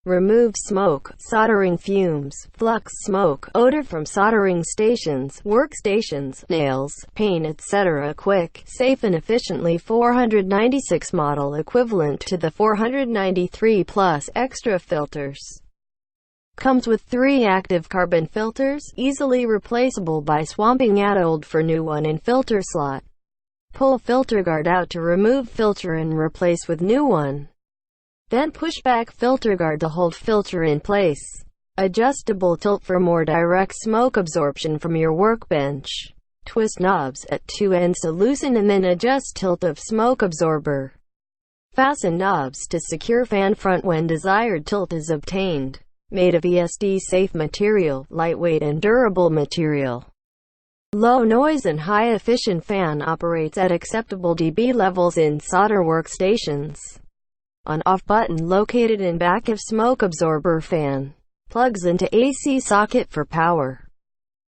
Remove smoke, soldering fumes, flux smoke, odor from soldering stations, workstations, nails, paint etc. Quick, safe and efficiently. 496 model equivalent to the 493 Plus extra filters. Comes with 3 active carbon filters, easily replaceable by swapping out old for new one in filter slot. Pull filter guard out to remove filter and replace with new one. Then push back filter guard to hold filter in place. Adjustable tilt for more direct smoke absorption from your workbench. Twist knobs at 2 ends to loosen and then adjust tilt of smoke absorber. Fasten knobs to secure fan front when desired tilt is obtained. Made of ESD-safe material, lightweight and durable material. Low noise and high-efficient fan operates at acceptable dB levels in solder workstations. On-off button located in back of smoke absorber fan. Plugs into AC socket for power.